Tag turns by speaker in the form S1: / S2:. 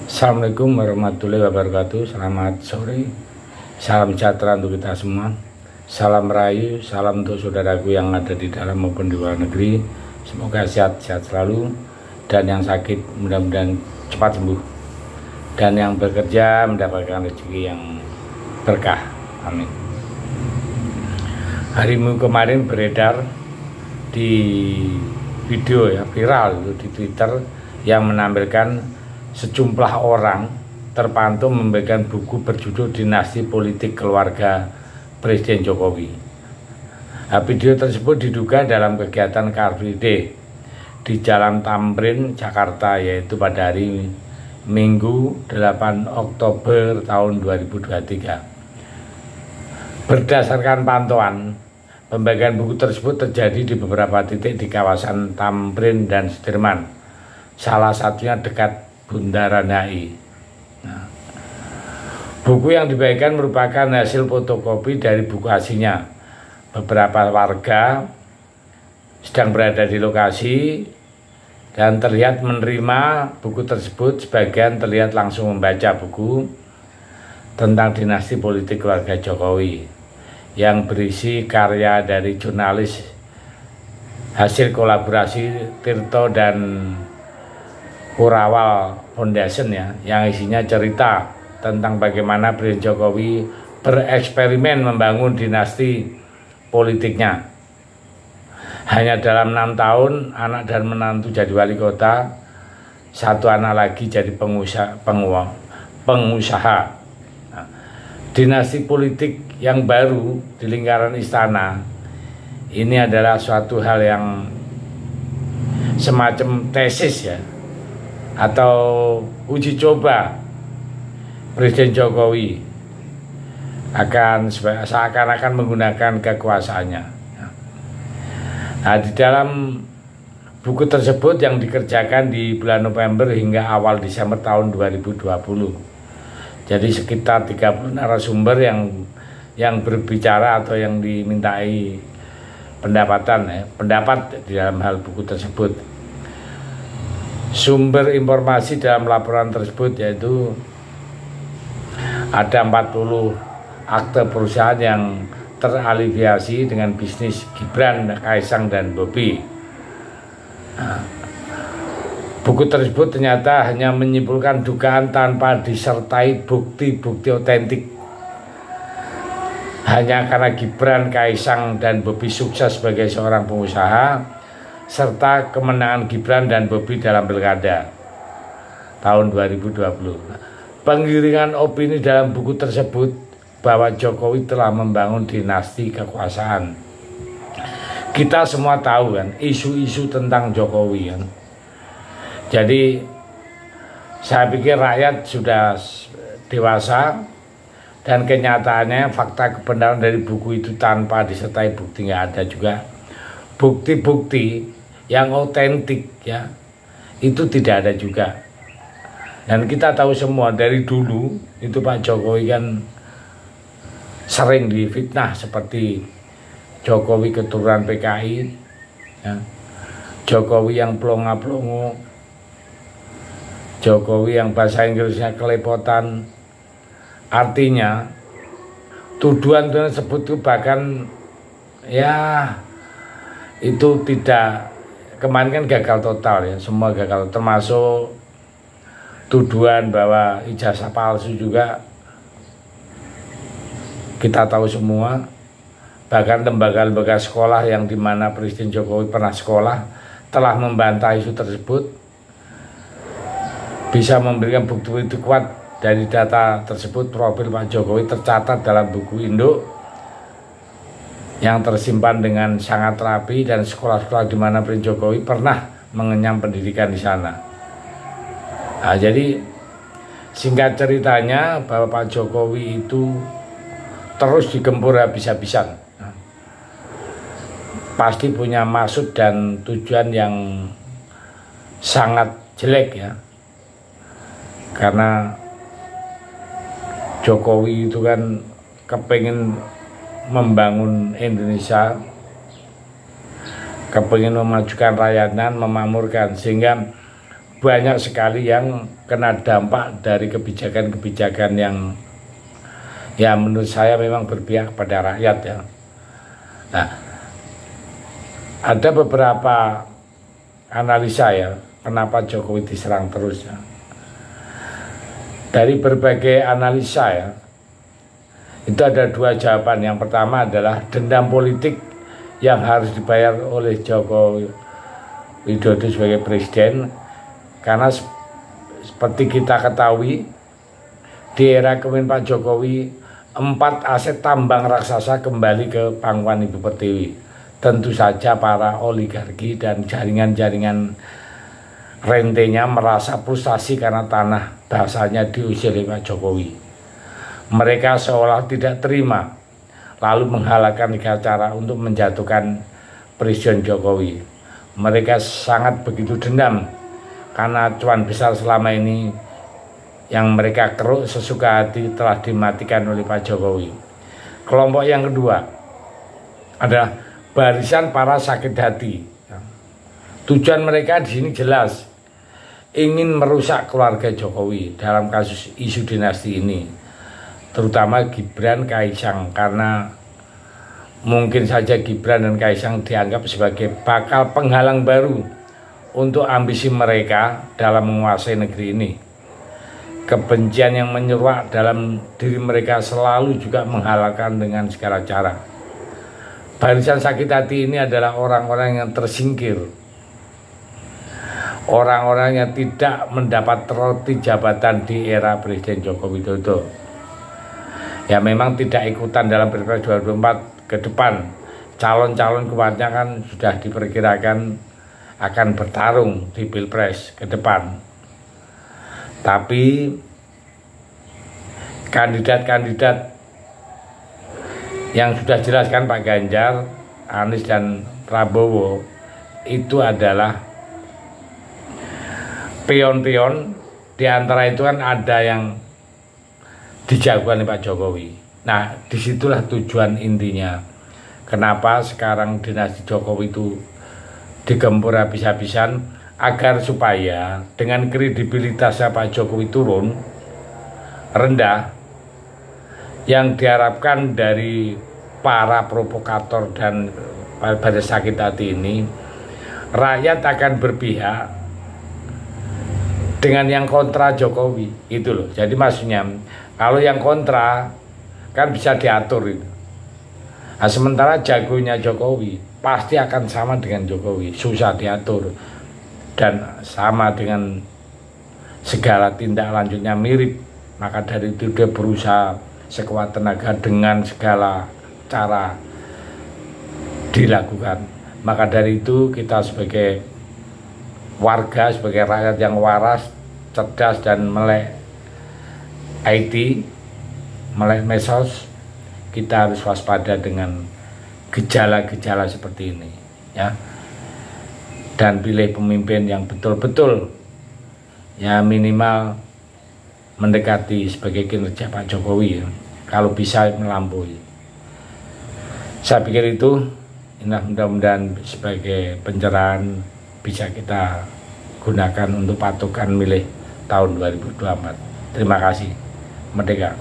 S1: Assalamualaikum warahmatullahi wabarakatuh. Selamat sore. Salam sejahtera untuk kita semua. Salam rayu, salam untuk saudaraku yang ada di dalam maupun di luar negeri. Semoga sehat-sehat selalu, dan yang sakit mudah-mudahan cepat sembuh, dan yang bekerja mendapatkan rezeki yang berkah. Amin. Hari Minggu kemarin beredar di video viral itu di Twitter yang menampilkan sejumlah orang terpantau membagikan buku berjudul Dinasti Politik Keluarga Presiden Jokowi. Video tersebut diduga dalam kegiatan Car Free Day di Jalan Tamrin, Jakarta, yaitu pada hari Minggu 8 Oktober tahun 2023. Berdasarkan pantauan, pembagian buku tersebut terjadi di beberapa titik di kawasan Tamrin dan Sudirman, salah satunya dekat Bundaran HI. Buku yang dibagikan merupakan hasil fotokopi dari buku aslinya. Beberapa warga sedang berada di lokasi dan terlihat menerima buku tersebut. Sebagian terlihat langsung membaca buku tentang dinasti politik keluarga Jokowi yang berisi karya dari jurnalis hasil kolaborasi Tirto dan Kurawal Foundation yang isinya cerita tentang bagaimana Presiden Jokowi bereksperimen membangun dinasti politiknya. Hanya dalam 6 tahun anak dan menantu jadi wali kota, satu anak lagi jadi pengusaha. Nah, dinasti politik yang baru di lingkaran istana ini adalah suatu hal yang semacam tesis atau uji coba Presiden Jokowi akan seakan-akan menggunakan kekuasaannya. Nah, di dalam buku tersebut yang dikerjakan di bulan November hingga awal Desember tahun 2020. Jadi sekitar 30 narasumber yang berbicara atau yang dimintai pendapat di dalam hal buku tersebut. Sumber informasi dalam laporan tersebut yaitu ada 40 akte perusahaan yang terafiliasi dengan bisnis Gibran, Kaisang, dan Bobi. Buku tersebut ternyata hanya menyimpulkan dugaan tanpa disertai bukti-bukti otentik. Hanya karena Gibran, Kaisang, dan Bobi sukses sebagai seorang pengusaha, serta kemenangan Gibran dan Bobi dalam pilkada tahun 2020. Penggiringan opini dalam buku tersebut bahwa Jokowi telah membangun dinasti kekuasaan. Kita semua tahu isu-isu tentang Jokowi Jadi saya pikir rakyat sudah dewasa, dan kenyataannya fakta kebenaran dari buku itu tanpa disertai bukti nggak ada juga. Bukti-bukti yang otentik itu tidak ada juga. Dan kita tahu semua dari dulu itu Pak Jokowi sering difitnah seperti Jokowi keturunan PKI, Jokowi yang plonga-plongo, Jokowi yang bahasa Inggrisnya kelepotan. Artinya tuduhan tersebut itu bahkan itu tidak, kemarin kan gagal total semua gagal, termasuk tuduhan bahwa ijazah palsu juga kita tahu semua. Bahkan lembaga-lembaga sekolah yang dimana Presiden Jokowi pernah sekolah telah membantah isu tersebut. Bisa memberikan bukti kuat dari data tersebut. Profil Pak Jokowi tercatat dalam buku induk yang tersimpan dengan sangat rapi, dan sekolah-sekolah di mana Presiden Jokowi pernah mengenyam pendidikan di sana. Nah, jadi singkat ceritanya bahwa Pak Jokowi itu terus digempur habis-habisan. Pasti punya maksud dan tujuan yang sangat jelek karena Jokowi itu kepengen membangun Indonesia, kepengen memajukan rakyatnya, memakmurkan, sehingga banyak sekali yang kena dampak dari kebijakan-kebijakan yang ya menurut saya memang berpihak pada rakyat ya. Nah, ada beberapa analisa ya, kenapa Jokowi diserang terus ya. Dari berbagai analisa ya, itu ada dua jawaban. Yang pertama adalah dendam politik yang harus dibayar oleh Joko Widodo sebagai presiden, karena seperti kita ketahui di era kepemimpinan Pak Jokowi 4 aset tambang raksasa kembali ke pangkuan Ibu Pertiwi. Tentu saja para oligarki dan jaringan-jaringan rentenya merasa frustasi karena tanah bahasanya diusir oleh Pak Jokowi. Mereka seolah tidak terima, lalu menghalalkan cara untuk menjatuhkan Presiden Jokowi. Mereka sangat begitu dendam karena acuan besar selama ini yang mereka keruk sesuka hati telah dimatikan oleh Pak Jokowi. Kelompok yang kedua adalah barisan para sakit hati. Tujuan mereka di sini jelas, ingin merusak keluarga Jokowi dalam kasus isu dinasti ini, terutama Gibran Kaisang, karena mungkin saja Gibran dan Kaisang dianggap sebagai bakal penghalang baru untuk ambisi mereka dalam menguasai negeri ini. Kebencian yang menyeruak dalam diri mereka selalu juga menghalalkan dengan segala cara. Barisan sakit hati ini adalah orang-orang yang tersingkir, orang-orang yang tidak mendapat roti jabatan di era Presiden Joko Widodo. Ya memang tidak ikutan dalam Pilpres 2024 ke depan. Calon-calon kebanyakan sudah diperkirakan akan bertarung di Pilpres ke depan. Tapi kandidat-kandidat yang sudah jelaskan Pak Ganjar, Anies dan Prabowo itu adalah pion-pion. Di antara itu kan ada yang dijagokan oleh Pak Jokowi. Nah, disitulah tujuan intinya. Kenapa sekarang dinasti Jokowi itu digempur habis-habisan, agar supaya dengan kredibilitasnya Pak Jokowi turun rendah, yang diharapkan dari para provokator dan pada sakit hati ini, rakyat akan berpihak dengan yang kontra Jokowi itu loh. Jadi maksudnya kalau yang kontra kan bisa diatur itu. Nah, sementara jagonya Jokowi pasti akan sama dengan Jokowi, susah diatur dan sama dengan segala tindak lanjutnya mirip. Maka dari itu dia berusaha sekuat tenaga dengan segala cara dilakukan. Maka dari itu kita sebagai warga, sebagai rakyat yang waras, cerdas dan melek IT, melek medsos, kita harus waspada dengan gejala-gejala seperti ini ya. Dan pilih pemimpin yang betul-betul ya minimal mendekati sebagai kinerja Pak Jokowi ya, kalau bisa melampaui. Saya pikir itu mudah-mudahan sebagai pencerahan bisa kita gunakan untuk patokan milih tahun 2024. Terima kasih. Merdeka.